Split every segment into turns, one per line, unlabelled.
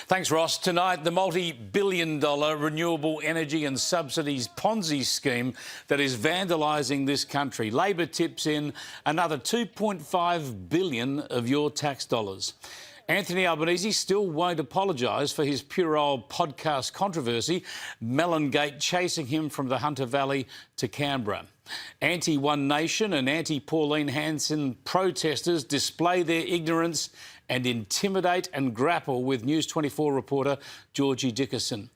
Thanks, Ross. Tonight, the multi-billion-dollar renewable energy and subsidies Ponzi scheme that is vandalising this country. Labor tips in another $2.5 billion of your tax dollars. Anthony Albanese still won't apologise for his puerile podcast controversy, Melongate chasing him from the Hunter Valley to Canberra. Anti-One Nation and anti-Pauline Hanson protesters display their ignorance and intimidate and grapple with News24 reporter Georgie Dickerson.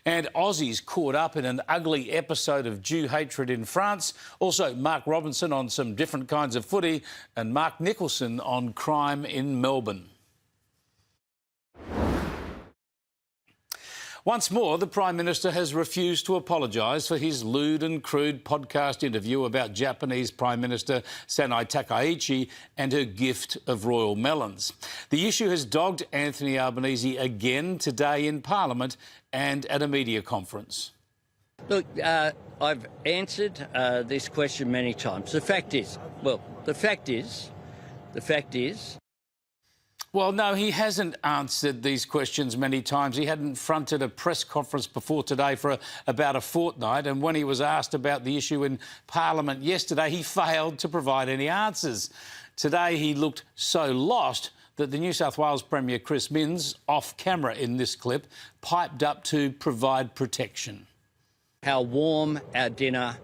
And Aussies caught up in an ugly episode of Jew hatred in France. Also, Mark Robinson on some different kinds of footy and Mark Nicholson on crime in Melbourne. Once more, the Prime Minister has refused to apologise for his lewd and crude podcast interview about Japanese Prime Minister Sanai Takaichi and her gift of royal melons. The issue has dogged Anthony Albanese again today in Parliament and at a media conference.
Look, I've answered this question many times. The fact is...
Well, no, he hasn't answered these questions many times. He hadn't fronted a press conference before today for about a fortnight, and when he was asked about the issue in Parliament yesterday, he failed to provide any answers. Today, he looked so lost that the New South Wales Premier Chris Minns, off camera in this clip, piped up to provide protection.
How warm our dinner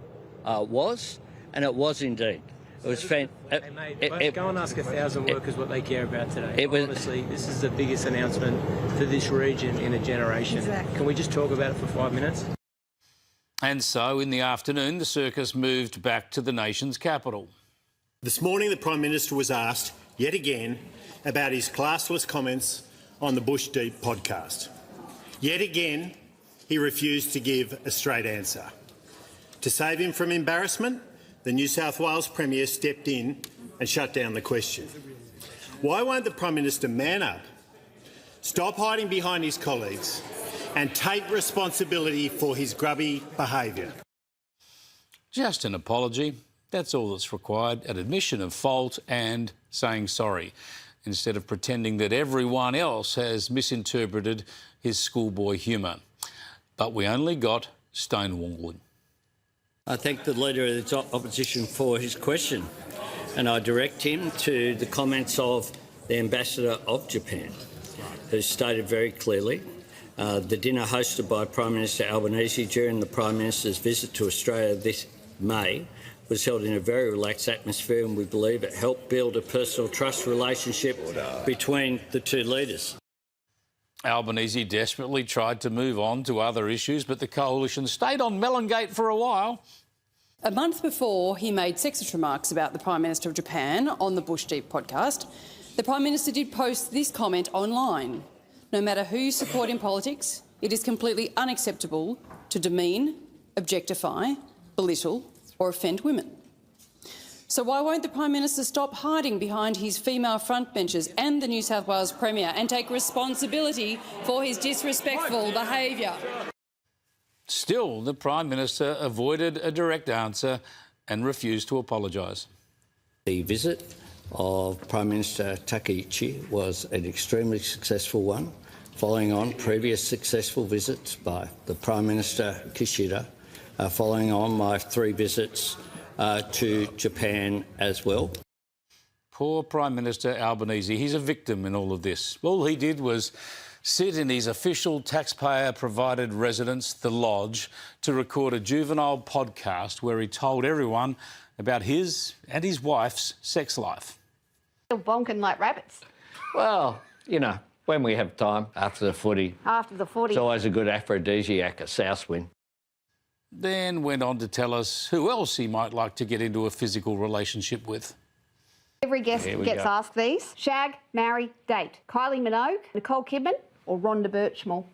was, and it was indeed. It was fantastic.
Hey mate, go and ask 1,000 workers what they care about today. Honestly, this is the biggest announcement for this region in a generation. Exactly. Can we just talk about it for 5 minutes?
And so, in the afternoon, the circus moved back to the nation's capital.
This morning, the Prime Minister was asked, yet again, about his classless comments on the Bush Deep podcast. Yet again, he refused to give a straight answer. To save him from embarrassment, the New South Wales Premier stepped in and shut down the question. Why won't the Prime Minister man up, stop hiding behind his colleagues and take responsibility for his grubby behaviour?
Just an apology. That's all that's required, an admission of fault and saying sorry, instead of pretending that everyone else has misinterpreted his schoolboy humour. But we only got stonewalling.
I thank the Leader of the Opposition for his question, and I direct him to the comments of the Ambassador of Japan, who stated very clearly the dinner hosted by Prime Minister Albanese during the Prime Minister's visit to Australia this May was held in a very relaxed atmosphere, and we believe it helped build a personal trust relationship between the two leaders.
Albanese desperately tried to move on to other issues, but the coalition stayed on Melongate for a while.
A month before he made sexist remarks about the Prime Minister of Japan on the Bush Deep podcast, the Prime Minister did post this comment online. No matter who you support in politics, it is completely unacceptable to demean, objectify, belittle or offend women. So why won't the Prime Minister stop hiding behind his female frontbenchers and the New South Wales Premier and take responsibility for his disrespectful behaviour?
Still, the Prime Minister avoided a direct answer and refused to apologise.
The visit of Prime Minister Takaichi was an extremely successful one, following on previous successful visits by the Prime Minister Kishida, following on my 3 visits to Japan as well.
Poor Prime Minister Albanese. He's a victim in all of this. All he did was sit in his official taxpayer-provided residence, The Lodge, to record a juvenile podcast where he told everyone about his and his wife's sex life.
Still bonking like rabbits.
Well, you know, when we have time after the footy.
After the footy.
It's always a good aphrodisiac, a South win.
Then went on to tell us who else he might like to get into a physical relationship with.
Every guest gets asked these. Shag, marry, date. Kylie Minogue, Nicole Kidman or Rhonda Birchmore?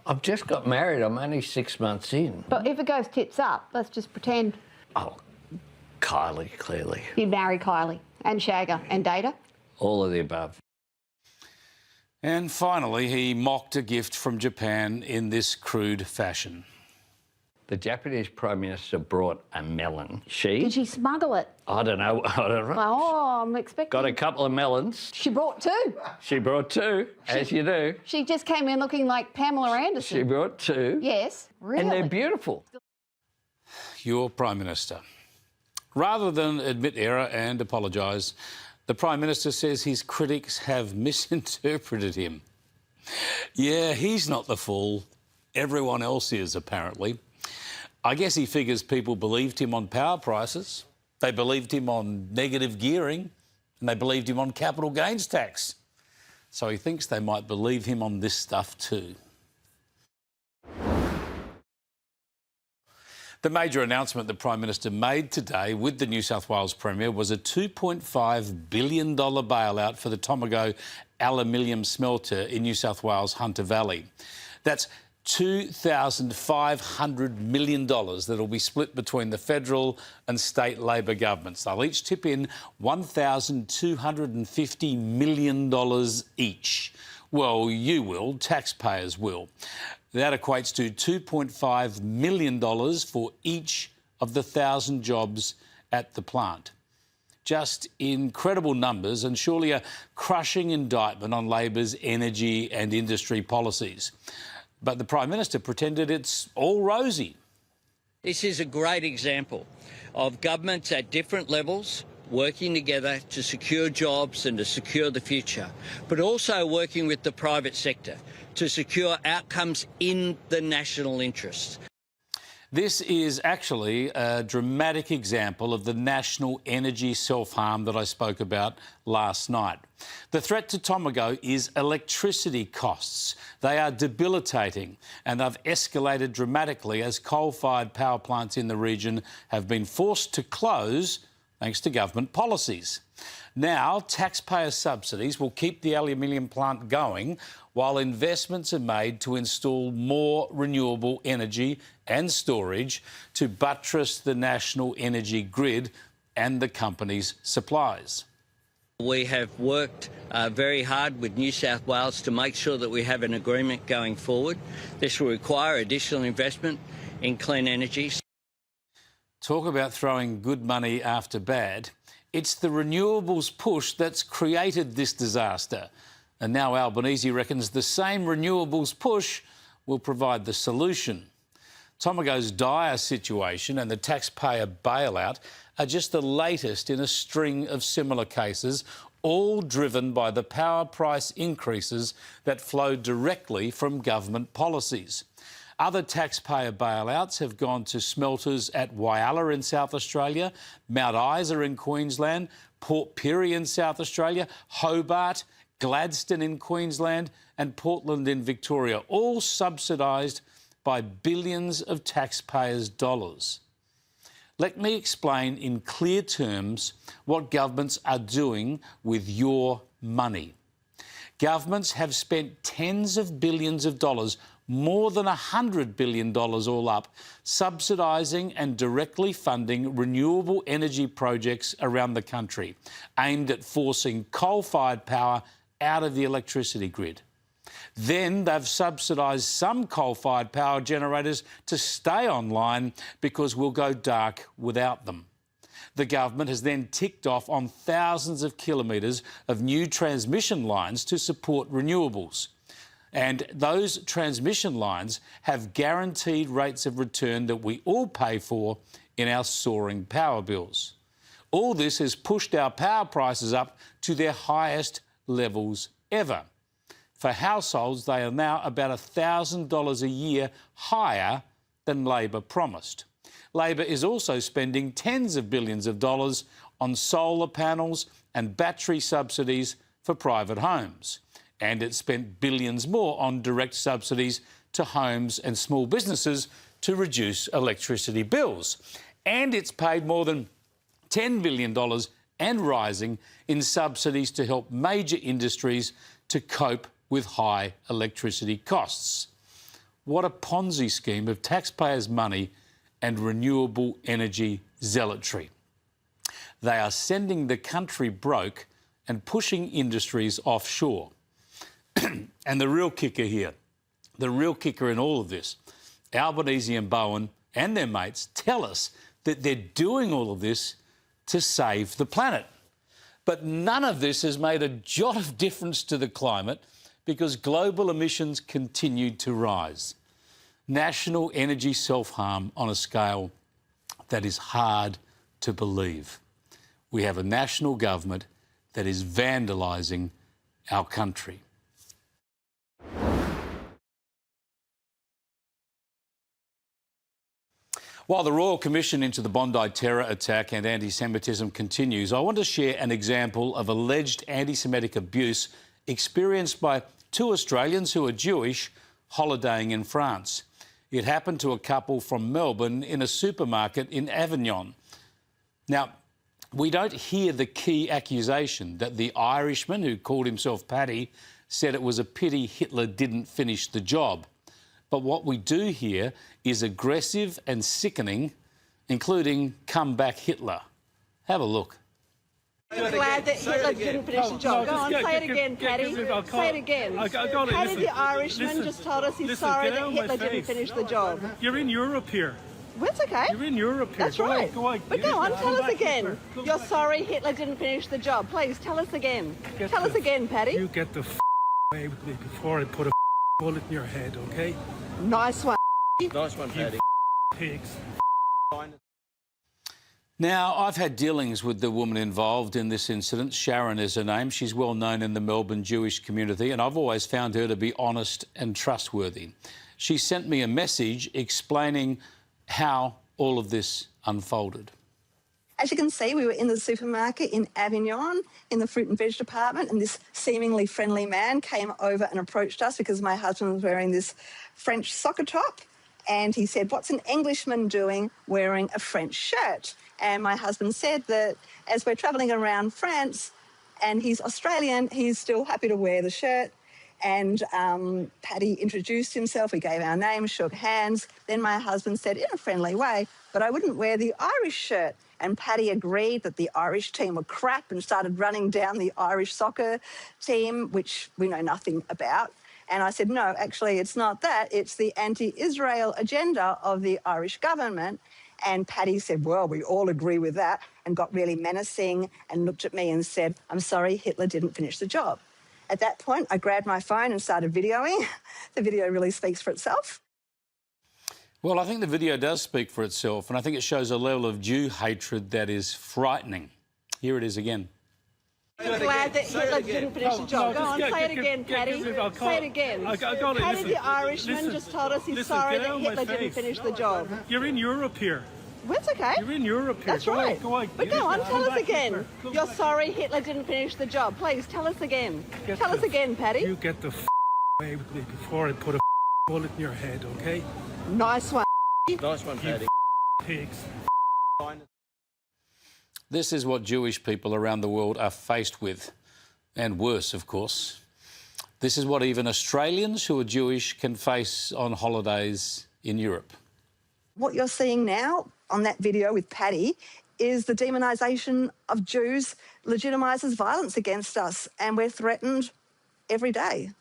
I've just got married. I'm only 6 months in.
But if it goes tits up, let's just pretend.
Oh, Kylie, clearly.
You'd marry Kylie and shag her and date her?
All of the above.
And finally, he mocked a gift from Japan in this crude fashion.
The Japanese Prime Minister brought a melon.
Did she smuggle it?
I don't know.
Oh, I'm expecting...
Got a couple of melons.
She brought two.
She brought two, as you do.
She just came in looking like Pamela Anderson.
She brought two.
Yes, really.
And they're beautiful.
Your Prime Minister. Rather than admit error and apologise, the Prime Minister says his critics have misinterpreted him. Yeah, he's not the fool. Everyone else is, apparently. I guess he figures people believed him on power prices, they believed him on negative gearing, and they believed him on capital gains tax. So he thinks they might believe him on this stuff too. The major announcement the Prime Minister made today with the New South Wales Premier was a $2.5 billion bailout for the Tomago aluminium smelter in New South Wales Hunter Valley. That's $2,500 million that will be split between the federal and state Labor governments. They'll each tip in $1,250 million each. Well, you will, taxpayers will. That equates to $2.5 million for each of the 1,000 jobs at the plant. Just incredible numbers and surely a crushing indictment on Labor's energy and industry policies. But the Prime Minister pretended it's all rosy.
This is a great example of governments at different levels working together to secure jobs and to secure the future, but also working with the private sector to secure outcomes in the national interest.
This is actually a dramatic example of the national energy self-harm that I spoke about last night. The threat to Tomago is electricity costs. They are debilitating and they've escalated dramatically as coal-fired power plants in the region have been forced to close thanks to government policies. Now, taxpayer subsidies will keep the aluminium plant going while investments are made to install more renewable energy and storage to buttress the national energy grid and the company's supplies.
We have worked very hard with New South Wales to make sure that we have an agreement going forward. This will require additional investment in clean energy.
Talk about throwing good money after bad. It's the renewables push that's created this disaster. And now Albanese reckons the same renewables push will provide the solution. Tomago's dire situation and the taxpayer bailout are just the latest in a string of similar cases, all driven by the power price increases that flow directly from government policies. Other taxpayer bailouts have gone to smelters at Whyalla in South Australia, Mount Isa in Queensland, Port Pirie in South Australia, Hobart, Gladstone in Queensland and Portland in Victoria, all subsidised by billions of taxpayers' dollars. Let me explain in clear terms what governments are doing with your money. Governments have spent tens of billions of dollars, more than $100 billion all up, subsidising and directly funding renewable energy projects around the country, aimed at forcing coal-fired power out of the electricity grid. Then they've subsidised some coal-fired power generators to stay online because we'll go dark without them. The government has then ticked off on thousands of kilometres of new transmission lines to support renewables. And those transmission lines have guaranteed rates of return that we all pay for in our soaring power bills. All this has pushed our power prices up to their highest levels ever. For households, they are now about $1,000 a year higher than Labor promised. Labor is also spending tens of billions of dollars on solar panels and battery subsidies for private homes. And it spent billions more on direct subsidies to homes and small businesses to reduce electricity bills. And it's paid more than $10 billion and rising in subsidies to help major industries to cope with high electricity costs. What a Ponzi scheme of taxpayers' money and renewable energy zealotry. They are sending the country broke and pushing industries offshore. And the real kicker here, the real kicker in all of this, Albanese and Bowen and their mates tell us that they're doing all of this to save the planet. But none of this has made a jot of difference to the climate because global emissions continue to rise. National energy self-harm on a scale that is hard to believe. We have a national government that is vandalising our country. While the Royal Commission into the Bondi terror attack and anti-Semitism continues, I want to share an example of alleged anti-Semitic abuse experienced by two Australians who are Jewish holidaying in France. It happened to a couple from Melbourne in a supermarket in Avignon. Now, we don't hear the key accusation that the Irishman who called himself Paddy said it was a pity Hitler didn't finish the job. But what we do hear is aggressive and sickening, including "Come back Hitler." Have a look.
I'm glad that Hitler didn't finish the job. Go on, say it again, Paddy. Say it again. Paddy the Irishman just told us he's sorry that Hitler didn't finish the job.
You're in Europe here.
That's okay.
You're in Europe here.
That's right.
Go on.
But go on, tell us again. You're sorry Hitler didn't finish the job. Please, tell us again. Tell us again, Paddy.
You get the away with me before I put a bullet in your head, okay?
Nice one.
Nice one, Paddy.
Pigs.
Now, I've had dealings with the woman involved in this incident. Sharon is her name. She's well known in the Melbourne Jewish community, and I've always found her to be honest and trustworthy. She sent me a message explaining how all of this unfolded.
As you can see, we were in the supermarket in Avignon in the fruit and veg department, and this seemingly friendly man came over and approached us because my husband was wearing this French soccer top, and he said, "What's an Englishman doing wearing a French shirt?" And my husband said that as we're travelling around France and he's Australian, he's still happy to wear the shirt. And Paddy introduced himself, we gave our names, shook hands. Then my husband said in a friendly way, "But I wouldn't wear the Irish shirt." And Paddy agreed that the Irish team were crap and started running down the Irish soccer team, which we know nothing about. And I said, "No, actually, it's not that. It's the anti-Israel agenda of the Irish government." And Paddy said, "Well, we all agree with that," and got really menacing and looked at me and said, "I'm sorry, Hitler didn't finish the job." At that point, I grabbed my phone and started videoing. The video really speaks for itself.
Well, I think the video does speak for itself, and I think it shows a level of Jew hatred that is frightening. Here it is again.
I'm glad that Hitler didn't finish the job. Go on, say it again, Paddy. Say it again. Paddy the Irishman just told us he's sorry that Hitler didn't finish the job.
You're in Europe here.
That's okay.
You're in Europe here.
That's right.
Go on.
But go on, tell us again. You're sorry Hitler didn't finish the job. Please, tell us again. Tell us again, Paddy.
You get the away with me before I put a bullet in your head, okay?
Nice one.
Nice one, Paddy.
Pigs.
This is what Jewish people around the world are faced with, and worse, of course. This is what even Australians who are Jewish can face on holidays in Europe.
What you're seeing now on that video with Paddy is the demonisation of Jews legitimises violence against us, and we're threatened every day.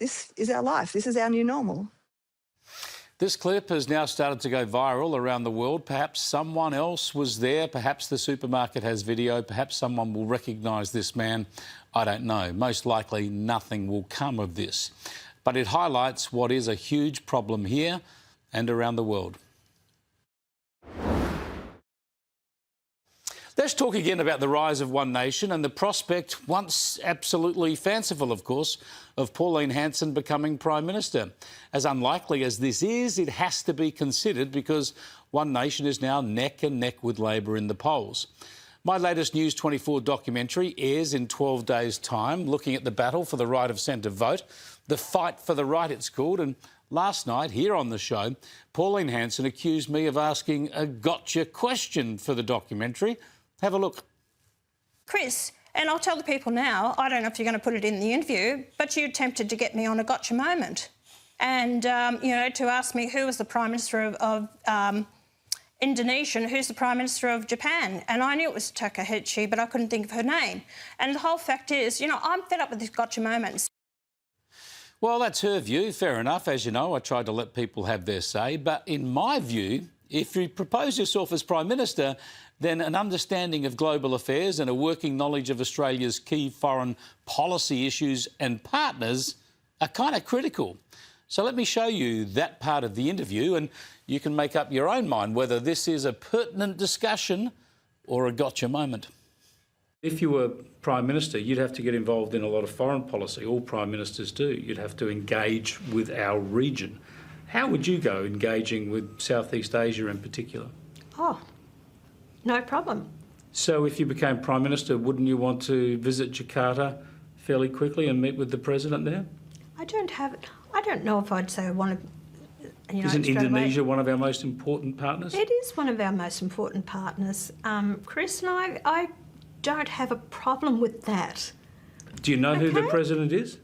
This is our life. This is our new normal.
This clip has now started to go viral around the world. Perhaps someone else was there. Perhaps the supermarket has video. Perhaps someone will recognise this man. I don't know. Most likely nothing will come of this. But it highlights what is a huge problem here and around the world. Let's talk again about the rise of One Nation and the prospect, once absolutely fanciful, of course, of Pauline Hanson becoming Prime Minister. As unlikely as this is, it has to be considered because One Nation is now neck and neck with Labor in the polls. My latest News24 documentary airs in 12 days' time, looking at the battle for the right of centre vote, the fight for the right it's called, and last night, here on the show, Pauline Hanson accused me of asking a gotcha question for the documentary. Have a look.
Chris, and I'll tell the people now, I don't know if you're going to put it in the interview, but you attempted to get me on a gotcha moment. And, you know, to ask me who was the Prime Minister of Indonesia and who's the Prime Minister of Japan. And I knew it was Takahiji, but I couldn't think of her name. And the whole fact is, you know, I'm fed up with these gotcha moments.
Well, that's her view, fair enough. As you know, I tried to let people have their say. But in my view, if you propose yourself as Prime Minister, then an understanding of global affairs and a working knowledge of Australia's key foreign policy issues and partners are kind of critical. So let me show you that part of the interview and you can make up your own mind whether this is a pertinent discussion or a gotcha moment. If you were Prime Minister, you'd have to get involved in a lot of foreign policy. All Prime Ministers do. You'd have to engage with our region. How would you go engaging with Southeast Asia in particular?
Oh, no problem.
So if you became Prime Minister, wouldn't you want to visit Jakarta fairly quickly and meet with the President there?
I don't know if I'd say I want to,
Isn't Indonesia one of our most important partners?
It is one of our most important partners, Chris, and I don't have a problem with that.
Do you know who the President is?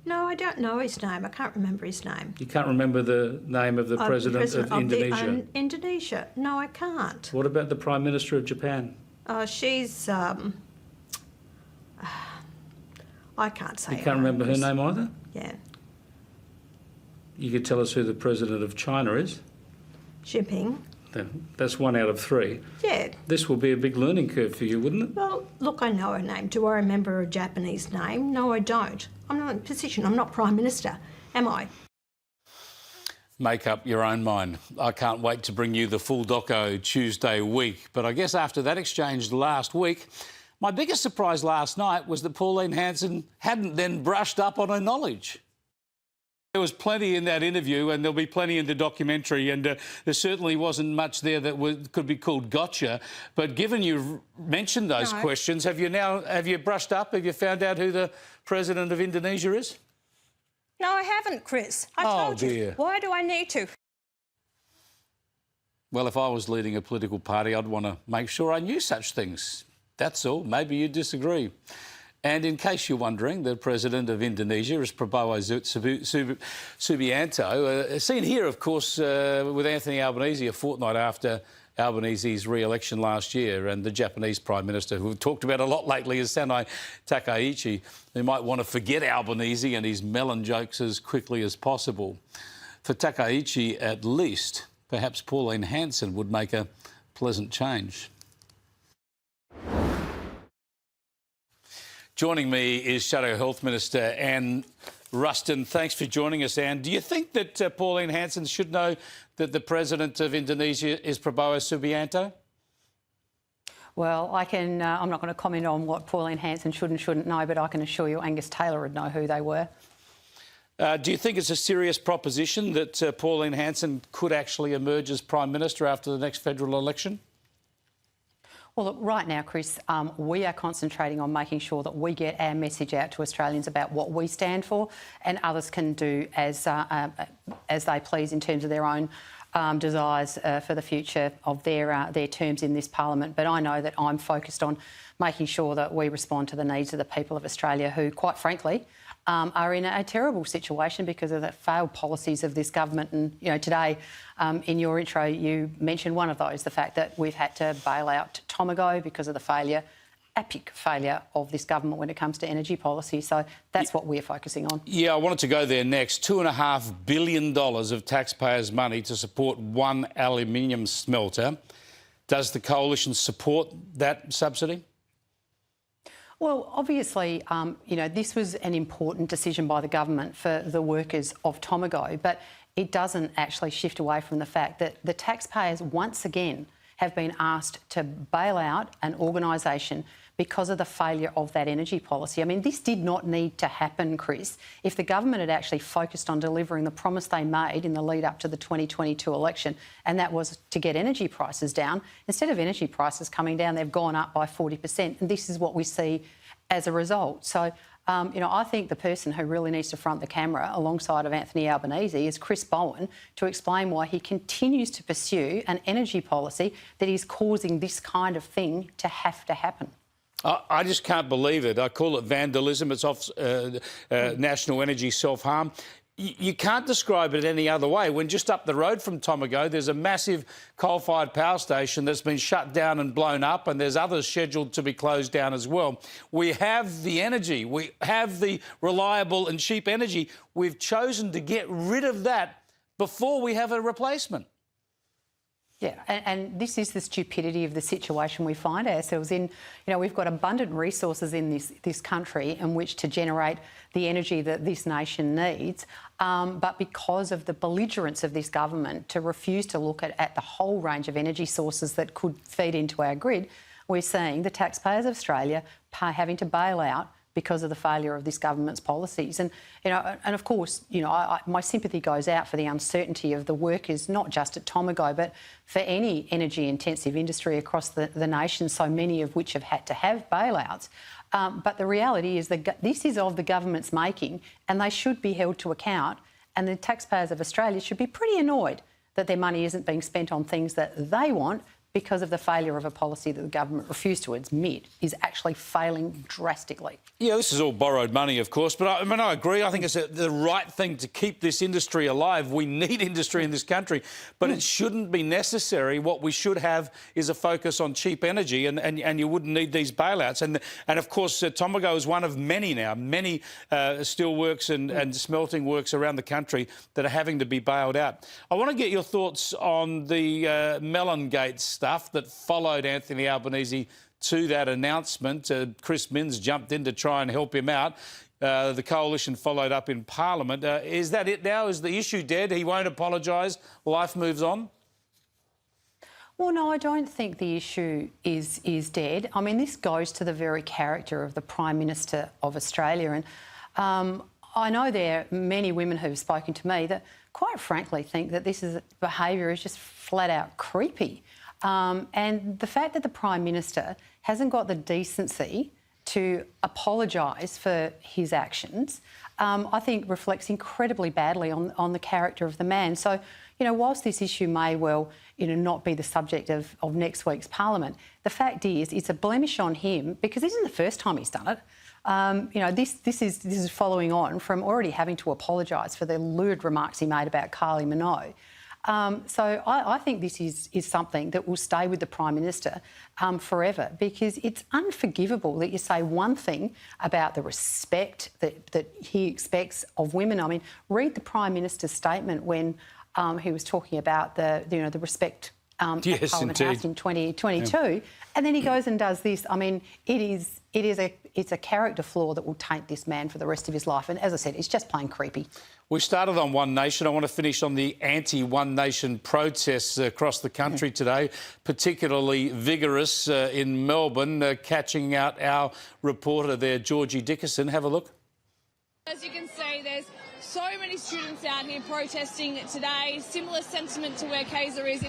No, I don't know his name. I can't remember his name.
You can't remember the name of the President of Indonesia?
Indonesia. No, I can't.
What about the Prime Minister of Japan?
She's... I can't say
You can't remember her name either?
Yeah.
You could tell us who the President of China is?
Jinping.
That's 1 out of 3.
Yeah.
This will be a big learning curve for you, wouldn't it?
Well, look, I know her name. Do I remember a Japanese name? No, I don't. I'm not in a position. I'm not Prime Minister, am I?
Make up your own mind. I can't wait to bring you the full doco Tuesday week. But I guess after that exchange last week, my biggest surprise last night was that Pauline Hanson hadn't then brushed up on her knowledge. There was plenty in that interview and there'll be plenty in the documentary and there certainly wasn't much there that could be called gotcha. But given you mentioned those questions, have you brushed up? Have you found out who the President of Indonesia is?
No, I haven't, Chris. I told you. Why do I need to?
Well, if I was leading a political party, I'd want to make sure I knew such things. That's all. Maybe you disagree. And in case you're wondering, the President of Indonesia is Prabowo Subianto. Seen here, of course, with Anthony Albanese a fortnight after Albanese's re-election last year, and the Japanese Prime Minister, who we've talked about a lot lately, is Sanai Takaichi. They might want to forget Albanese and his melon jokes as quickly as possible. For Takaichi, at least, perhaps Pauline Hanson would make a pleasant change. Joining me is Shadow Health Minister Anne Ruston. Thanks for joining us, Anne. Do you think that Pauline Hanson should know that the President of Indonesia is Prabowo Subianto?
Well, I'm not going to comment on what Pauline Hanson should and shouldn't know, but I can assure you Angus Taylor would know who they were.
Do you think it's a serious proposition that Pauline Hanson could actually emerge as Prime Minister after the next federal election?
Well, look, right now, Chris, we are concentrating on making sure that we get our message out to Australians about what we stand for, and others can do as they please in terms of their own desires for the future of their terms in this parliament. But I know that I'm focused on making sure that we respond to the needs of the people of Australia who, quite frankly, are in a terrible situation because of the failed policies of this government. And, you know, today in your intro you mentioned one of those, the fact that we've had to bail out Tomago because of the epic failure of this government when it comes to energy policy. So that's what we're focusing on. Yeah, I wanted to go there next. $2.5 billion of taxpayers' money to support one aluminium smelter. Does the coalition support that subsidy? Well, obviously, you know, this was an important decision by the government for the workers of Tomago, but it doesn't actually shift away from the fact that the taxpayers once again have been asked to bail out an organisation because of the failure of that energy policy. I mean, this did not need to happen, Chris. If the government had actually focused on delivering the promise they made in the lead up to the 2022 election, and that was to get energy prices down, instead of energy prices coming down, they've gone up by 40%, and this is what we see as a result. So, you know, I think the person who really needs to front the camera alongside of Anthony Albanese is Chris Bowen to explain why he continues to pursue an energy policy that is causing this kind of thing to have to happen.
I just can't believe it. I call it vandalism. It's national energy self-harm. you can't describe it any other way. When just up the road from Tomago, there's a massive coal-fired power station that's been shut down and blown up, and there's others scheduled to be closed down as well. We have the energy. We have the reliable and cheap energy. We've chosen to get rid of that before we have a replacement.
Yeah, and this is the stupidity of the situation we find ourselves in. You know, we've got abundant resources in this country in which to generate the energy that this nation needs, but because of the belligerence of this government to refuse to look at the whole range of energy sources that could feed into our grid, we're seeing the taxpayers of Australia having to bail out because of the failure of this government's policies. And, you know, and of course, you know, my sympathy goes out for the uncertainty of the workers, not just at Tomago, but for any energy-intensive industry across the nation, so many of which have had to have bailouts. But the reality is that this is of the government's making, and they should be held to account, and the taxpayers of Australia should be pretty annoyed that their money isn't being spent on things that they want, because of the failure of a policy that the government refused to admit is actually failing drastically.
Yeah, this is all borrowed money, of course, but I agree. I think it's the right thing to keep this industry alive. We need industry in this country, but it shouldn't be necessary. What we should have is a focus on cheap energy, and you wouldn't need these bailouts. And of course, Tomago is one of many now, many steelworks and smelting works around the country that are having to be bailed out. I want to get your thoughts on the Melon Gate stuff that followed Anthony Albanese to that announcement. Chris Minns jumped in to try and help him out. The coalition followed up in Parliament. Is that it now? Is the issue dead? He won't apologise? Life moves on?
Well, no, I don't think the issue is dead. I mean, this goes to the very character of the Prime Minister of Australia. And I know there are many women who've spoken to me that, quite frankly, think that this behaviour is just flat out creepy. And the fact that the Prime Minister hasn't got the decency to apologise for his actions, I think reflects incredibly badly on the character of the man. So, you know, whilst this issue may well, you know, not be the subject of next week's Parliament, the fact is it's a blemish on him because this isn't the first time he's done it. You know, this is following on from already having to apologise for the lewd remarks he made about Kylie Minogue. So I think this is something that will stay with the Prime Minister forever, because it's unforgivable that you say one thing about the respect that he expects of women. I mean, read the Prime Minister's statement when he was talking about the respect at Parliament House in 2022, and then he goes and does this. I mean, it's a character flaw that will taint this man for the rest of his life. And as I said, it's just plain creepy.
We started on One Nation. I want to finish on the anti-One Nation protests across the country today, particularly vigorous in Melbourne, catching out our reporter there, Georgie Dickerson. Have a look.
As you can see, there's so many students out here protesting today. Similar sentiment to where Kaiser is.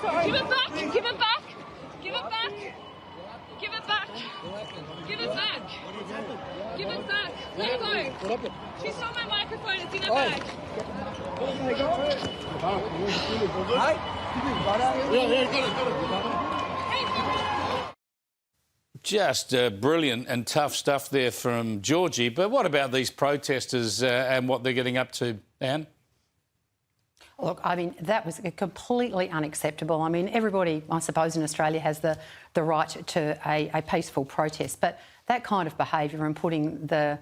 Sorry. Give it back. Give it back. Give it back. Give it back. Give it back. Give it back. Let it go. She stole my microphone. It's in her bag.
Just brilliant and tough stuff there from Georgie. But what about these protesters and what they're getting up to, Anne?
Look, I mean, that was completely unacceptable. I mean, everybody, I suppose, in Australia has the right to a peaceful protest, but that kind of behaviour and putting the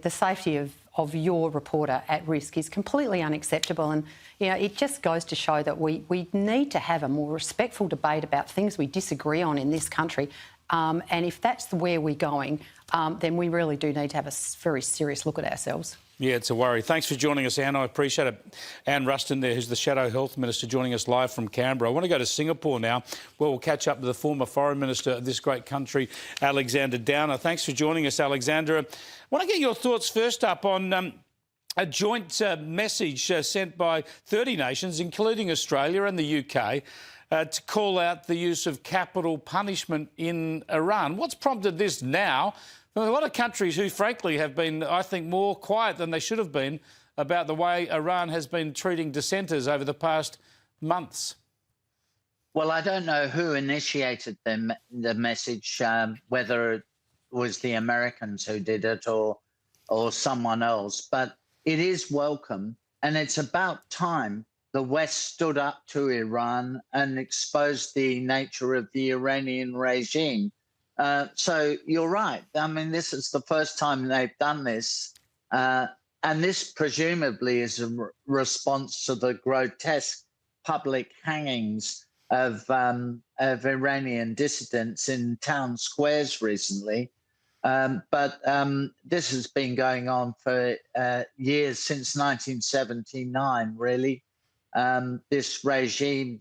safety of your reporter at risk is completely unacceptable. And, you know, it just goes to show that we need to have a more respectful debate about things we disagree on in this country. And if that's where we're going, then we really do need to have a very serious look at ourselves.
Yeah, it's a worry. Thanks for joining us, Anne. I appreciate it. Anne Ruston there, who's the Shadow Health Minister, joining us live from Canberra. I want to go to Singapore now, where we'll catch up with the former Foreign Minister of this great country, Alexander Downer. Thanks for joining us, Alexander. I want to get your thoughts first up on a joint message sent by 30 nations, including Australia and the UK, to call out the use of capital punishment in Iran. What's prompted this now? Well, a lot of countries who, frankly, have been, I think, more quiet than they should have been about the way Iran has been treating dissenters over the past months.
Well, I don't know who initiated the message, whether was the Americans who did it or someone else. But it is welcome, and it's about time the West stood up to Iran and exposed the nature of the Iranian regime. So you're right. I mean, this is the first time they've done this. And this presumably is a response to the grotesque public hangings of Iranian dissidents in town squares recently. But this has been going on for years, since 1979, really. This regime,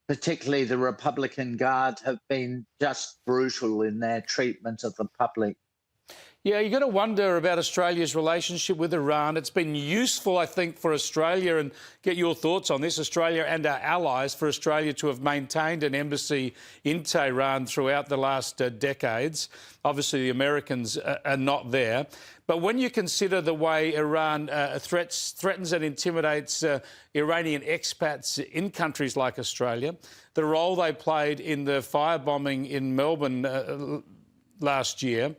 particularly the Republican Guard, have been just brutal in their treatment of the public.
Yeah, you've got to wonder about Australia's relationship with Iran. It's been useful, I think, for Australia, and get your thoughts on this, Australia and our allies, for Australia to have maintained an embassy in Tehran throughout the last decades. Obviously, the Americans are not there. But when you consider the way Iran threatens and intimidates Iranian expats in countries like Australia, the role they played in the firebombing in Melbourne last year,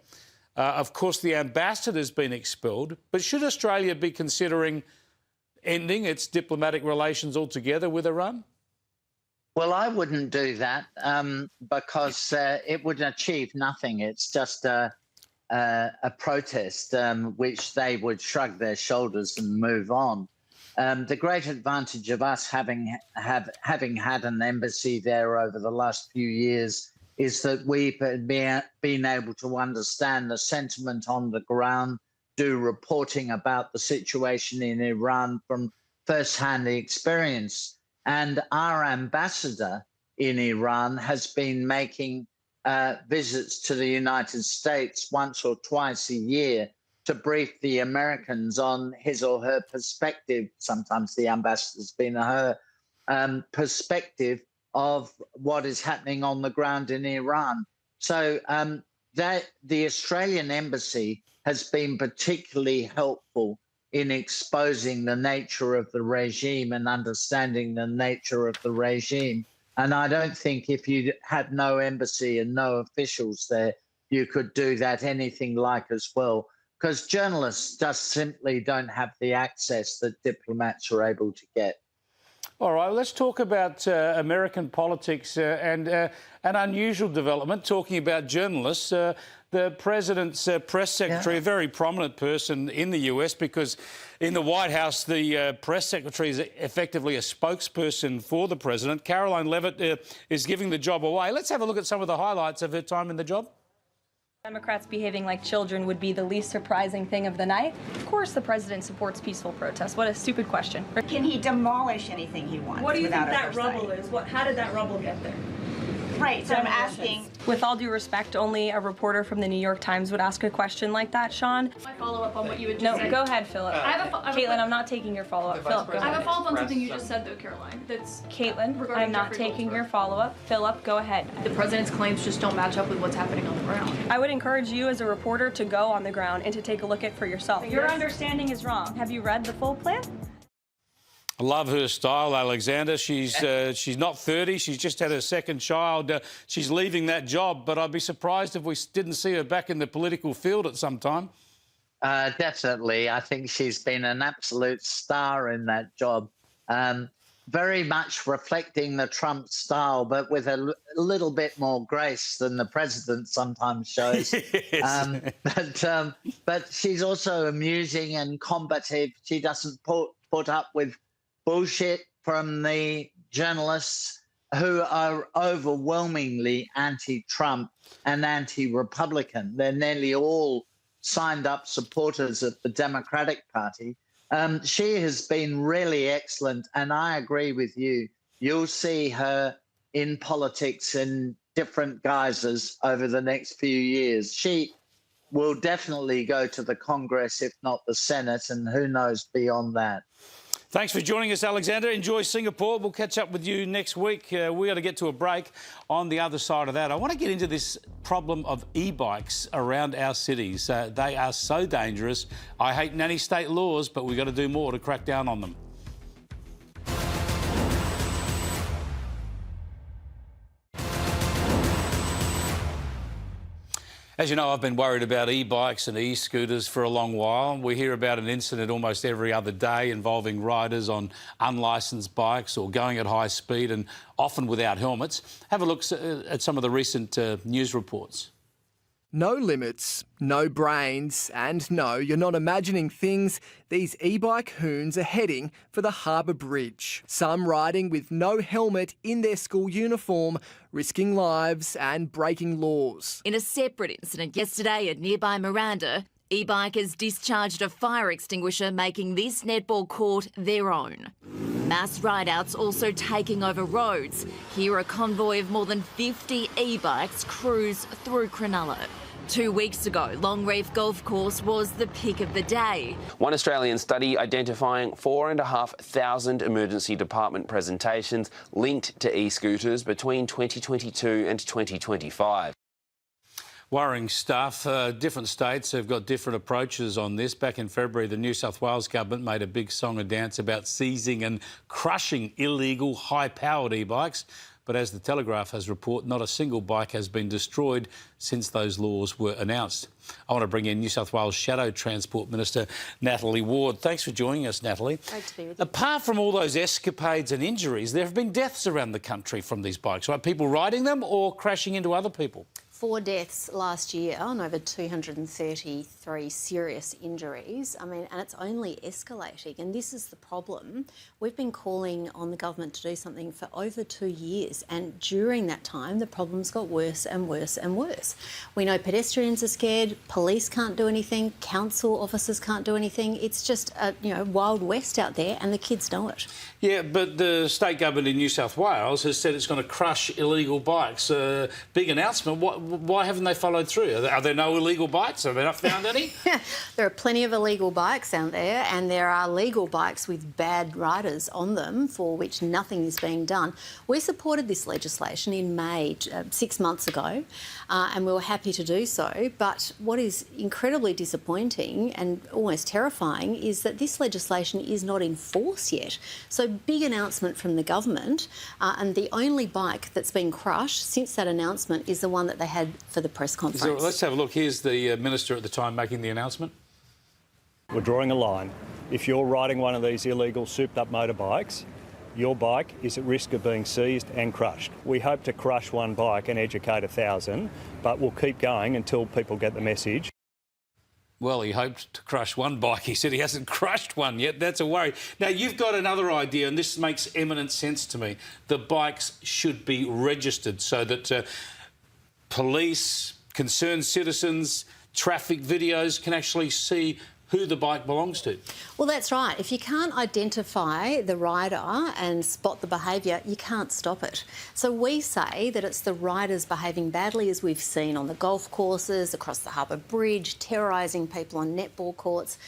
of course, the ambassador's been expelled. But should Australia be considering ending its diplomatic relations altogether with Iran?
Well, I wouldn't do that because it would achieve nothing. It's just a protest which they would shrug their shoulders and move on. The great advantage of us having had an embassy there over the last few years is that we've been able to understand the sentiment on the ground, do reporting about the situation in Iran from first-hand experience. And our ambassador in Iran has been making visits to the United States once or twice a year to brief the Americans on his or her perspective. Sometimes the ambassador's been her perspective of what is happening on the ground in Iran. So that the Australian embassy has been particularly helpful in exposing the nature of the regime and understanding the nature of the regime. And I don't think if you had no embassy and no officials there, you could do that anything like as well, because journalists just simply don't have the access that diplomats are able to get.
All right, let's talk about American politics and an unusual development, talking about journalists. The president's press secretary, a very prominent person in the US, because in the White House, the press secretary is effectively a spokesperson for the president. Caroline Levitt is giving the job away. Let's have a look at some of the highlights of her time in the job.
Democrats behaving like children would be the least surprising thing of the night. Of course the president supports peaceful protests. What a stupid question.
Can he demolish anything he wants?
What do you think that
oversight?
rubble is? How did that rubble get there?
Right, so I'm asking...
With all due respect, only a reporter from the New York Times would ask a question like that, Sean.
My follow-up on what you had just said.
No, go ahead, Philip. Caitlin, I'm not taking your follow-up. Philip, go ahead.
I have a follow-up on something you just said, though, Caroline. That's
Caitlin, I'm not taking your follow-up. Philip, go ahead.
The president's claims just don't match up with what's happening on the ground.
I would encourage you as a reporter to go on the ground and to take a look at it for yourself. Your understanding is wrong. Have you read the full plan?
I love her style, Alexander. She's not 30. She's just had her second child. She's leaving that job, but I'd be surprised if we didn't see her back in the political field at some time.
Definitely. I think she's been an absolute star in that job. Very much reflecting the Trump style, but with a little bit more grace than the president sometimes shows. But she's also amusing and combative. She doesn't put up with bullshit from the journalists who are overwhelmingly anti-Trump and anti-Republican. They're nearly all signed-up supporters of the Democratic Party. She has been really excellent, and I agree with you. You'll see her in politics in different guises over the next few years. She will definitely go to the Congress, if not the Senate, and who knows beyond that.
Thanks for joining us, Alexander. Enjoy Singapore. We'll catch up with you next week. We got to get to a break. On the other side of that, I want to get into this problem of e-bikes around our cities. They are so dangerous. I hate nanny state laws, but we've got to do more to crack down on them. As you know, I've been worried about e-bikes and e-scooters for a long while. We hear about an incident almost every other day involving riders on unlicensed bikes or going at high speed and often without helmets. Have a look at some of the recent news reports.
No limits, no brains, and no, you're not imagining things. These e-bike hoons are heading for the Harbour Bridge. Some riding with no helmet in their school uniform, risking lives and breaking laws.
In a separate incident yesterday at nearby Miranda, e-bikers discharged a fire extinguisher, making this netball court their own. Mass rideouts also taking over roads. Here a convoy of more than 50 e-bikes cruise through Cronulla. 2 weeks ago, Long Reef Golf Course was the pick of the day.
One Australian study identifying 4,500 emergency department presentations linked to e-scooters between 2022 and 2025.
Worrying stuff. Different states have got different approaches on this. Back in February, the New South Wales government made a big song and dance about seizing and crushing illegal high-powered e-bikes. But as the Telegraph has reported, not a single bike has been destroyed since those laws were announced. I want to bring in New South Wales Shadow Transport Minister Natalie Ward. Thanks for joining us, Natalie.
Great to be with you.
Apart from all those escapades and injuries, there have been deaths around the country from these bikes, right? People riding them or crashing into other people?
4 deaths last year and over 233 serious injuries. I mean, and it's only escalating. And this is the problem. We've been calling on the government to do something for over 2 years. And during that time, the problems got worse and worse and worse. We know pedestrians are scared, police can't do anything, council officers can't do anything. It's just a Wild West out there, and the kids know it.
Yeah, but the state government in New South Wales has said it's going to crush illegal bikes. Big announcement. Why haven't they followed through? Are there no illegal bikes? Have they not found any?
There are plenty of illegal bikes out there, and there are legal bikes with bad riders on them for which nothing is being done. We supported this legislation in May 6 months ago, and we were happy to do so. But what is incredibly disappointing and almost terrifying is that this legislation is not in force yet. So big announcement from the government, and the only bike that's been crushed since that announcement is the one that they had for the press conference.
So let's have a look. Here's the minister at the time making the announcement.
We're drawing a line. If you're riding one of these illegal souped-up motorbikes, your bike is at risk of being seized and crushed. We hope to crush one bike and educate 1,000, but we'll keep going until people get the message.
Well, he hoped to crush one bike. He said he hasn't crushed one yet. That's a worry. Now, you've got another idea, and this makes eminent sense to me. The bikes should be registered so that police, concerned citizens, traffic videos can actually see who the bike belongs to.
Well, that's right. If you can't identify the rider and spot the behaviour, you can't stop it. So we say that it's the riders behaving badly, as we've seen on the golf courses, across the Harbour Bridge, terrorising people on netball courts.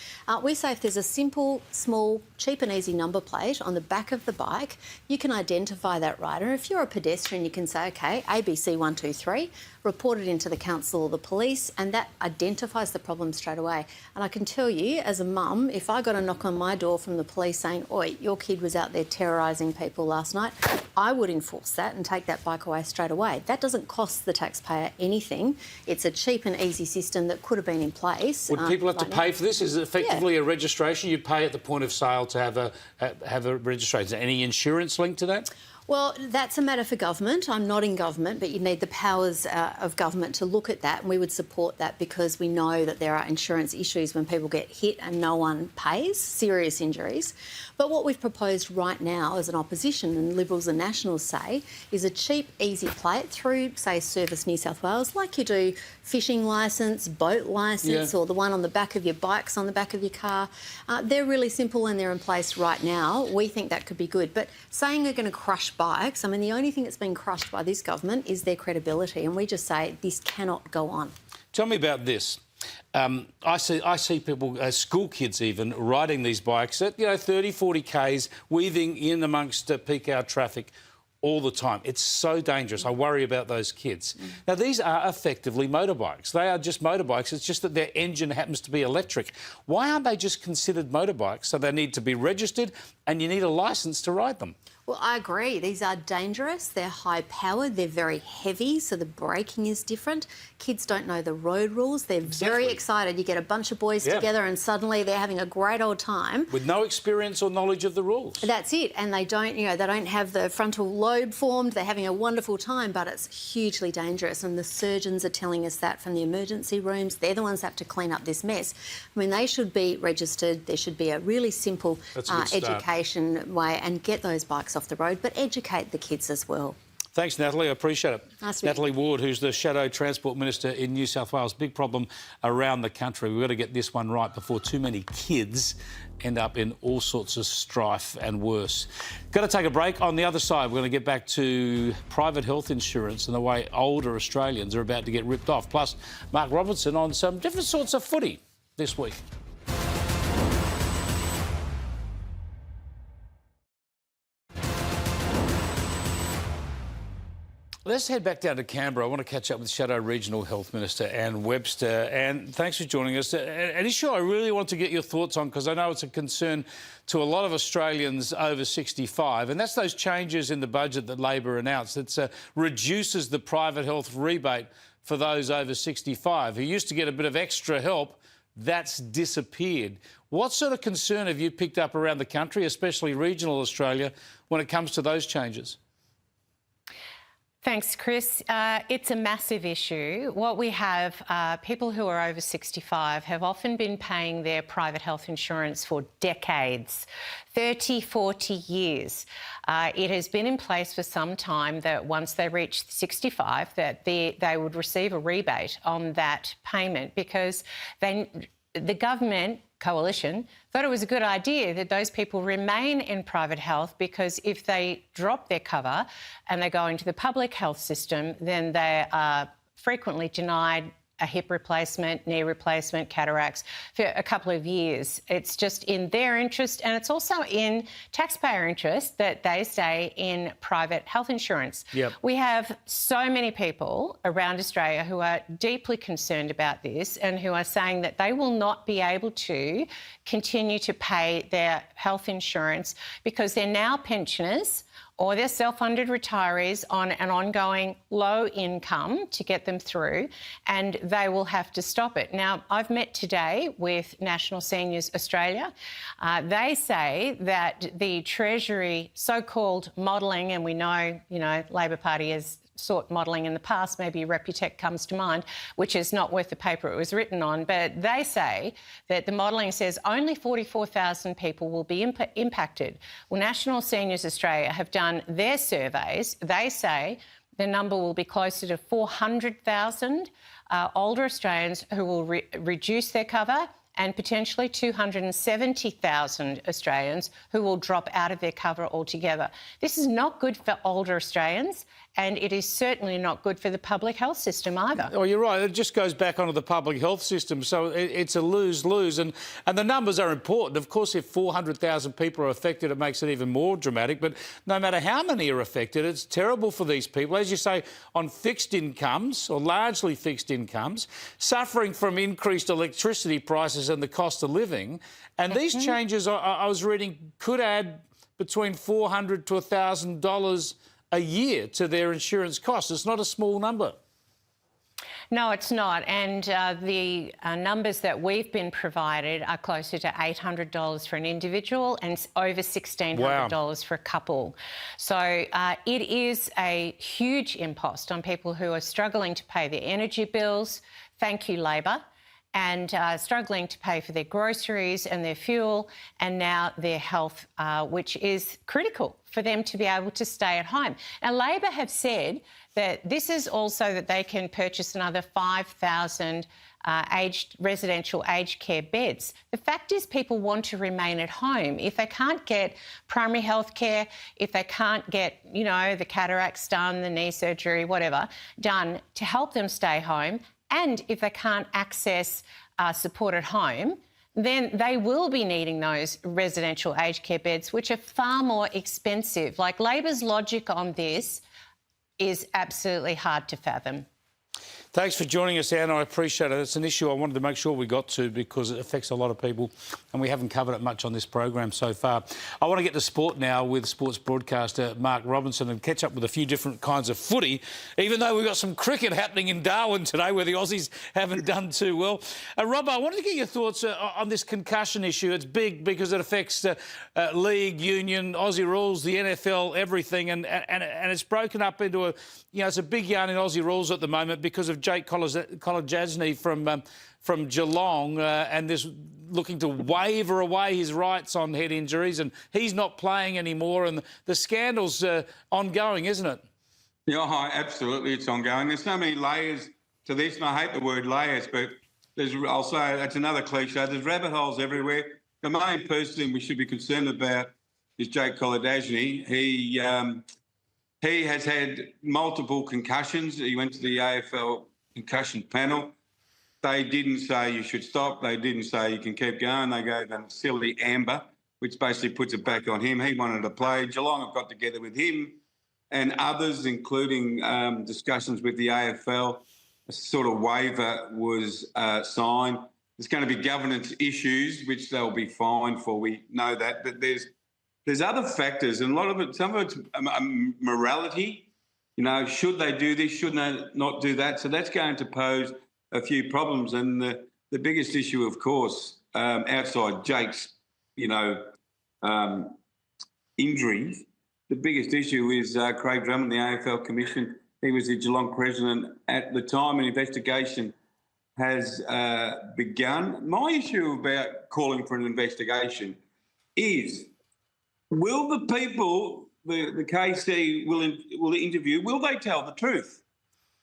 We say if there's a simple, small, cheap and easy number plate on the back of the bike, you can identify that rider. If you're a pedestrian, you can say, OK, ABC 123, report it into the council or the police, and that identifies the problem straight away. And I can tell you, as a mum, if I got a knock on my door from the police saying, oi, your kid was out there terrorising people last night, I would enforce that and take that bike away straight away. That doesn't cost the taxpayer anything. It's a cheap and easy system that could have been in place.
Would people have to pay for this? Is it effectively a registration? You'd pay at the point of sale to have a registration. Is there any insurance linked to that?
Well, that's a matter for government. I'm not in government, but you need the powers of government to look at that, and we would support that because we know that there are insurance issues when people get hit and no one pays, serious injuries. But what we've proposed right now as an opposition, and Liberals and Nationals say, is a cheap, easy plate through, say, Service New South Wales, like you do fishing licence, boat licence, or the one on the back of your bikes on the back of your car. They're really simple and they're in place right now. We think that could be good. But saying they're going to crush bikes, I mean, the only thing that's been crushed by this government is their credibility, and we just say this cannot go on.
Tell me about this. I see people, school kids even, riding these bikes at 30, 40 k's, weaving in amongst peak hour traffic all the time. It's so dangerous. I worry about those kids. Now, these are effectively motorbikes. They are just motorbikes. It's just that their engine happens to be electric. Why aren't they just considered motorbikes? So they need to be registered and you need a licence to ride them.
Well, I agree. These are dangerous. They're high-powered. They're very heavy, so the braking is different. Kids don't know the road rules. They're very excited. You get a bunch of boys together and suddenly they're having a great old time.
With no experience or knowledge of the rules.
That's it. And they don't, they don't have the frontal lobe formed. They're having a wonderful time, but it's hugely dangerous. And the surgeons are telling us that from the emergency rooms. They're the ones that have to clean up this mess. I mean, they should be registered. There should be a really simple education way and get those bikes off the road, but educate the kids as well.
Thanks, Natalie. I appreciate it.
Nice
Natalie Ward, who's the Shadow Transport Minister in New South Wales. Big problem around the country. We've got to get this one right before too many kids end up in all sorts of strife and worse. Got to take a break. On the other side, we're going to get back to private health insurance and the way older Australians are about to get ripped off. Plus, Mark Robertson on some different sorts of footy this week. Let's head back down to Canberra. I want to catch up with Shadow Regional Health Minister Anne Webster. And thanks for joining us. An issue I really want to get your thoughts on, because I know it's a concern to a lot of Australians over 65, and that's those changes in the budget that Labor announced. It reduces the private health rebate for those over 65 who used to get a bit of extra help. That's disappeared. What sort of concern have you picked up around the country, especially regional Australia, when it comes to those changes?
Thanks, Chris. It's a massive issue. What we have, people who are over 65 have often been paying their private health insurance for decades, 30, 40 years. It has been in place for some time that once they reach 65, that they would receive a rebate on that payment, because the government coalition thought it was a good idea that those people remain in private health, because if they drop their cover and they go into the public health system, then they are frequently denied a hip replacement, knee replacement, cataracts for a couple of years. It's just in their interest, and it's also in taxpayer interest that they stay in private health insurance.
Yep.
We have so many people around Australia who are deeply concerned about this and who are saying that they will not be able to continue to pay their health insurance because they're now pensioners or they're self-funded retirees on an ongoing low income to get them through, and they will have to stop it. Now, I've met today with National Seniors Australia. They say that the Treasury so-called modelling, and we know, Labor Party has sought modelling in the past, maybe Reputech comes to mind, which is not worth the paper it was written on, but they say that the modelling says only 44,000 people will be impacted. Well, National Seniors Australia have done their surveys. They say the number will be closer to 400,000 older Australians who will reduce their cover, and potentially 270,000 Australians who will drop out of their cover altogether. This is not good for older Australians, and it is certainly not good for the public health system either.
Oh, you're right. It just goes back onto the public health system, so it's a lose-lose. And the numbers are important. Of course, if 400,000 people are affected, it makes it even more dramatic. But no matter how many are affected, it's terrible for these people, as you say, on fixed incomes, or largely fixed incomes, suffering from increased electricity prices and the cost of living. And these changes, I was reading, could add between $400 to $1,000 a year to their insurance costs. It's not a small number.
No, it's not. And the numbers that we've been provided are closer to $800 for an individual and over $1,600 for a couple. So it is a huge impost on people who are struggling to pay their energy bills. Thank you, Labor. And struggling to pay for their groceries and their fuel, and now their health, which is critical for them to be able to stay at home. Now, Labor have said that this is also that they can purchase another 5,000 residential aged care beds. The fact is people want to remain at home. If they can't get primary health care, if they can't get, the cataracts done, the knee surgery, whatever, done to help them stay home, and if they can't access support at home, then they will be needing those residential aged care beds, which are far more expensive. Like, Labor's logic on this is absolutely hard to fathom.
Thanks for joining us, Anne. I appreciate it. It's an issue I wanted to make sure we got to because it affects a lot of people and we haven't covered it much on this program so far. I want to get to sport now with sports broadcaster Mark Robinson and catch up with a few different kinds of footy, even though we've got some cricket happening in Darwin today where the Aussies haven't done too well. Rob, I wanted to get your thoughts on this concussion issue. It's big because it affects league, union, Aussie rules, the NFL, everything, and it's broken up into a, it's a big yarn in Aussie rules at the moment because of Jake Kolodjasny from Geelong and this looking to waver away his rights on head injuries, and he's not playing anymore, and the scandal's ongoing, isn't it?
Yeah, hi, absolutely, it's ongoing. There's so many layers to this, and I hate the word layers, but I'll say that's another cliche. There's rabbit holes everywhere. The main person we should be concerned about is Jake Kolodjasny. He has had multiple concussions. He went to the AFL concussion panel. They didn't say you should stop. They didn't say you can keep going. They gave him silly amber, which basically puts it back on him. He wanted to play. Geelong have got together with him and others, including discussions with the AFL. A sort of waiver was signed. There's going to be governance issues, which they'll be fined for. We know that. But there's other factors, and a lot of it, some of it's morality. Should they do this? Should they not do that? So that's going to pose a few problems. And the biggest issue, of course, outside Jake's, injuries, the biggest issue is Craig Drummond, the AFL Commission. He was the Geelong president at the time. An investigation has begun. My issue about calling for an investigation is, will the people the KC will interview, will they tell the truth?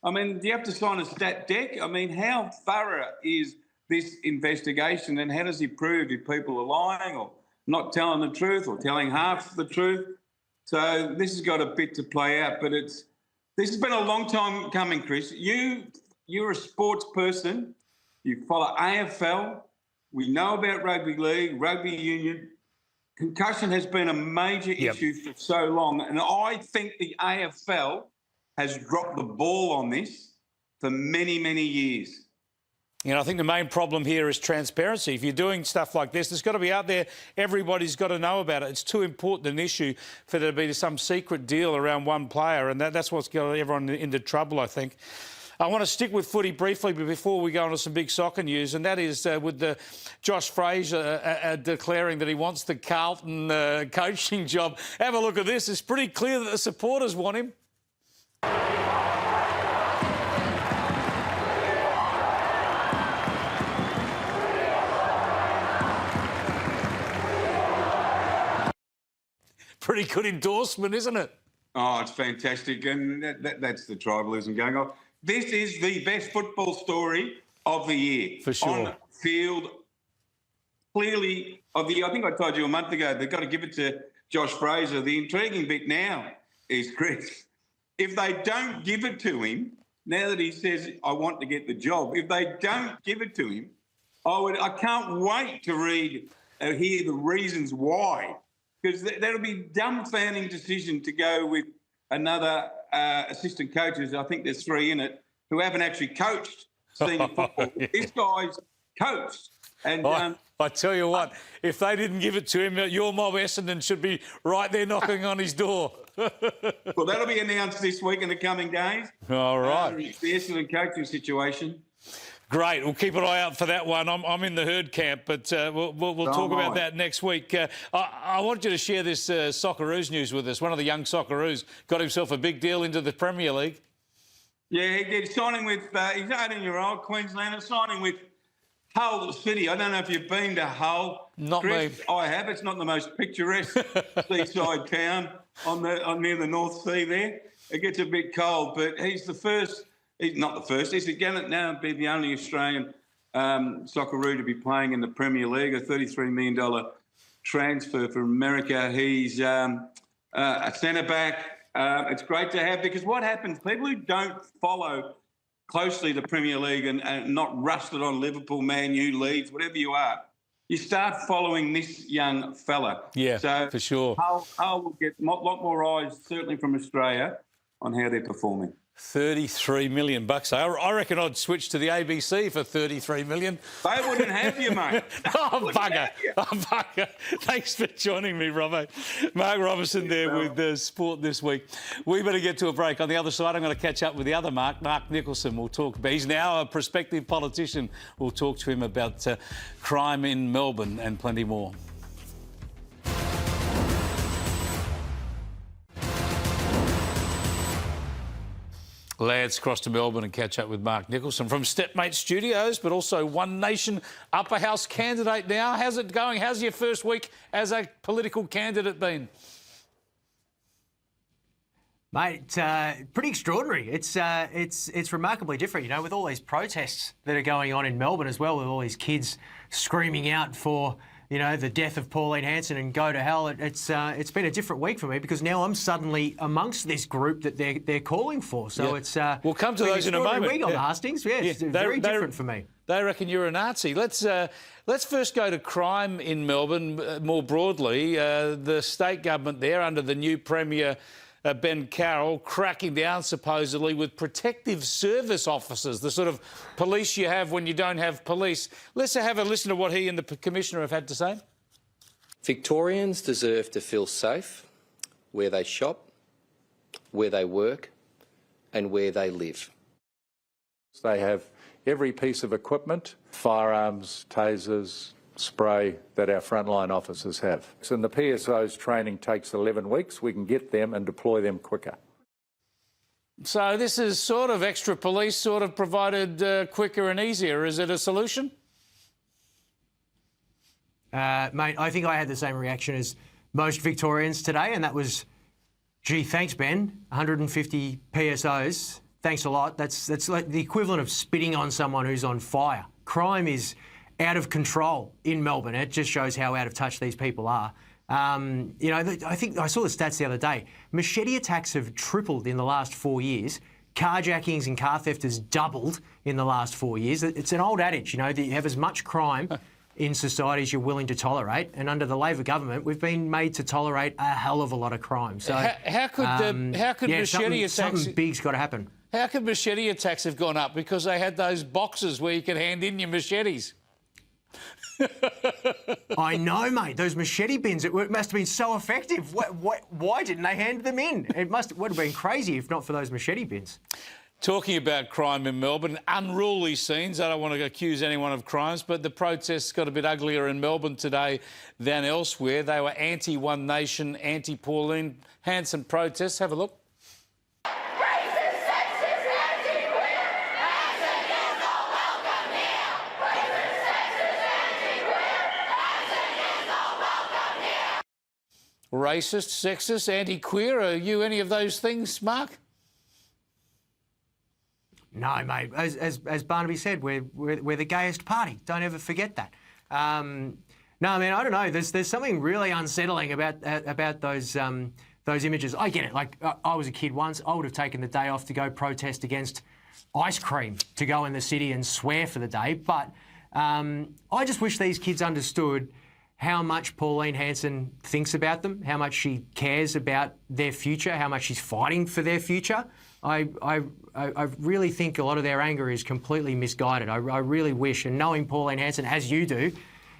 I mean, do you have to sign a stat deck? I mean, how thorough is this investigation, and how does he prove if people are lying or not telling the truth or telling half the truth? So this has got a bit to play out, but this has been a long time coming, Chris. You're a sports person. You follow AFL. We know about rugby league, rugby union. Concussion has been a major issue for so long, and I think the AFL has dropped the ball on this for many, many years.
I think the main problem here is transparency. If you're doing stuff like this, it's got to be out there. Everybody's got to know about it. It's too important an issue for there to be some secret deal around one player, and that's what's got everyone into trouble, I think. I want to stick with footy briefly before we go on to some big soccer news, and that is with Josh Fraser declaring that he wants the Carlton coaching job. Have a look at this. It's pretty clear that the supporters want him. Pretty good endorsement, isn't it?
Oh, it's fantastic, and that's the tribalism going on. This is the best football story of the year.
For sure.
On field, clearly, I think I told you a month ago, they've got to give it to Josh Fraser. The intriguing bit now is, Chris, if they don't give it to him, now that he says, I want to get the job, if they don't give it to him, I can't wait to hear the reasons why, because that'll be a dumbfounding decision to go with another assistant coaches, I think there's 3 in it, who haven't actually coached senior football. This guy's coached. And
I tell you what, if they didn't give it to him, your mob Essendon should be right there knocking on his door.
Well, that'll be announced this week in the coming days.
All right.
The Essendon coaching situation.
Great. We'll keep an eye out for that one. I'm in the herd camp, but we'll talk about that next week. I want you to share this Socceroos news with us. One of the young Socceroos got himself a big deal into the Premier League.
Yeah, he did. Signing with, he's 18-year-old Queenslander, signing with Hull City. I don't know if you've been to Hull.
Not
Chris,
me.
I have. It's not the most picturesque seaside town near the North Sea there. It gets a bit cold, but he's the first. He's not the first. He's going to now be the only Australian Socceroo to be playing in the Premier League, a $33 million transfer from America. He's a centre-back. It's great to have, because what happens, people who don't follow closely the Premier League and not rusted on Liverpool, Man U, Leeds, whatever you are, you start following this young fella.
Yeah,
so
for sure.
Hull will get a lot more eyes, certainly from Australia. on how they're performing.
33 million bucks. I reckon I'd switch to the ABC for 33 million.
They wouldn't have you, mate.
Oh, bugger. Oh, bugger. Thanks for joining me, Robbo. Mark Robertson there with Sport This Week. We better get to a break. On the other side, I'm going to catch up with the other Mark Nicholson. We'll talk about, he's now a prospective politician. We'll talk to him about crime in Melbourne and plenty more. Let's cross to Melbourne and catch up with Mark Nicholson from Stepmate Studios, but also One Nation Upper House candidate now. How's it going? How's your first week as a political candidate been?
Mate, pretty extraordinary. It's remarkably different, you know, with all these protests that are going on in Melbourne as well, with all these kids screaming out for, you know, the death of Pauline Hanson and go to hell. It's been a different week for me because now I'm suddenly amongst this group that they're calling for. So it's
we'll come to those in a moment.
Week on the hustings, it's very different for me.
They reckon you're a Nazi. Let's first go to crime in Melbourne more broadly. The state government there under the new Premier Ben Carroll cracking down supposedly with protective service officers, the sort of police you have when you don't have police. Let's have a listen to what he and the Commissioner have had to say.
Victorians deserve to feel safe where they shop, where they work and where they live.
They have every piece of equipment, firearms, tasers, spray that our frontline officers have. And the PSO's training takes 11 weeks. We can get them and deploy them quicker.
So this is sort of extra police sort of provided quicker and easier. Is it a solution?
Mate, I think I had the same reaction as most Victorians today, and that was, gee, thanks, Ben. 150 PSOs. Thanks a lot. That's like the equivalent of spitting on someone who's on fire. Crime is out of control in Melbourne. It just shows how out of touch these people are. You know, I think I saw the stats the other day. Machete attacks have tripled in the last 4 years. Carjackings and car theft has doubled in the last 4 years. It's an old adage, you know, that you have as much crime in society as you're willing to tolerate. And under the Labor government, we've been made to tolerate a hell of a lot of crime. So
how could machete attacks?
Something big's got to happen.
How could machete attacks have gone up? Because they had those boxes where you could hand in your machetes.
I know, mate. Those machete bins, it must have been so effective. Why didn't they hand them in? It would have been crazy if not for those machete bins.
Talking about crime in Melbourne, unruly scenes. I don't want to accuse anyone of crimes, but the protests got a bit uglier in Melbourne today than elsewhere. They were anti-One Nation, anti-Pauline Hanson protests. Have a look. Racist, sexist, anti-queer. Are you any of those things, Mark?
No, mate. As Barnaby said, we're the gayest party. Don't ever forget that. No, I mean, I don't know. There's something really unsettling about those images. I get it. Like, I was a kid once. I would have taken the day off to go protest against ice cream, to go in the city and swear for the day. But I just wish these kids understood how much Pauline Hanson thinks about them, how much she cares about their future, how much she's fighting for their future. I really think a lot of their anger is completely misguided. I really wish, and knowing Pauline Hanson as you do,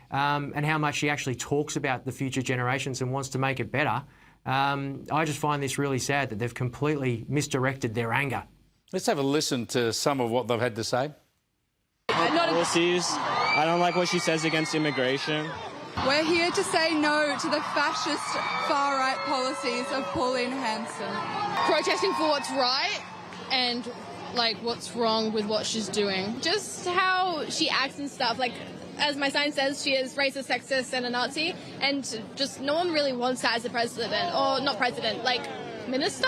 and how much she actually talks about the future generations and wants to make it better, I just find this really sad that they've completely misdirected their anger.
Let's have a listen to some of what they've had to say.
Policies. I don't like what she says against immigration.
We're here to say no to the fascist far-right policies of Pauline Hanson.
Protesting for what's right and, like, what's wrong with what she's doing. Just how she acts and stuff. Like, as my sign says, she is racist, sexist and a Nazi. And just no one really wants that as a president. Or not president, like, minister?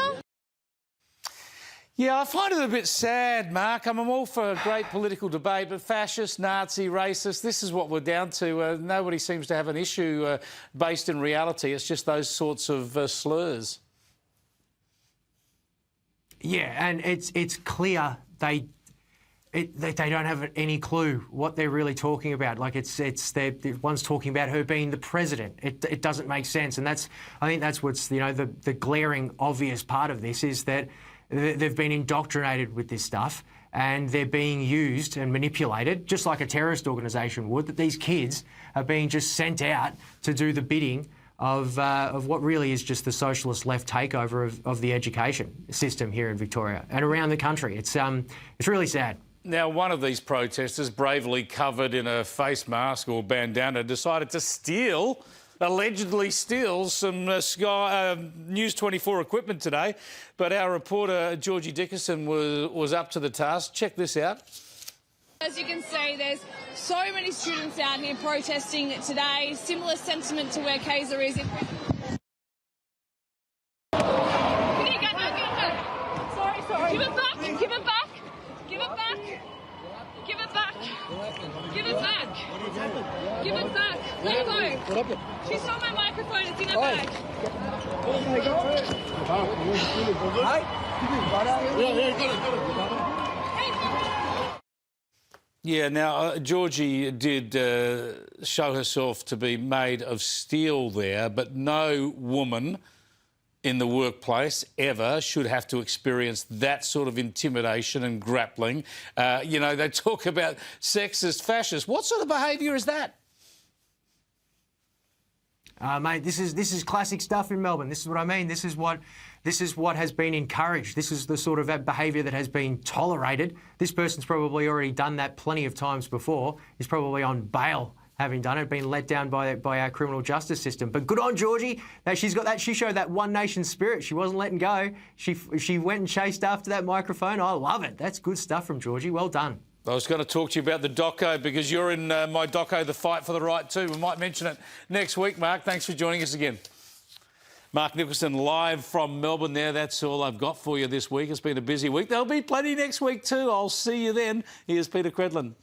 Yeah, I find it a bit sad, Mark. I'm all for a great political debate, but fascist, Nazi, racist, this is what we're down to. Nobody seems to have an issue based in reality. It's just those sorts of slurs.
Yeah, and it's clear they don't have any clue what they're really talking about. Like one's talking about her being the president. It doesn't make sense, and I think that's what's the glaring obvious part of this is that they've been indoctrinated with this stuff, and they're being used and manipulated, just like a terrorist organisation would, that these kids are being just sent out to do the bidding of what really is just the socialist left takeover of the education system here in Victoria and around the country. It's really sad.
Now, one of these protesters, bravely covered in a face mask or bandana, decided to allegedly steal some News24 equipment today. But our reporter, Georgie Dickerson, was up to the task. Check this out.
As you can see, there's so many students out here protesting today. Similar sentiment to where Kaiser is. Sorry. Give it back. Give it back. Give it back. Give it back. Give it back. Give it back. Let go. She stole my microphone. It's in her bag.
Yeah, now, Georgie did show herself to be made of steel there, but no woman in the workplace ever should have to experience that sort of intimidation and grappling. You know, they talk about sexist, fascist. What sort of behaviour is that?
Mate, this is classic stuff in Melbourne. This is what I mean. This is what has been encouraged. This is the sort of behaviour that has been tolerated. This person's probably already done that plenty of times before. He's probably on bail, having done it, been let down by our criminal justice system. But good on Georgie. She's got that. She showed that one nation spirit. She wasn't letting go. She went and chased after that microphone. I love it. That's good stuff from Georgie. Well done.
I was going to talk to you about the doco because you're in my doco, The Fight for the Right too. We might mention it next week, Mark. Thanks for joining us again. Mark Nicholson live from Melbourne there. That's all I've got for you this week. It's been a busy week. There'll be plenty next week too. I'll see you then. Here's Peter Credlin.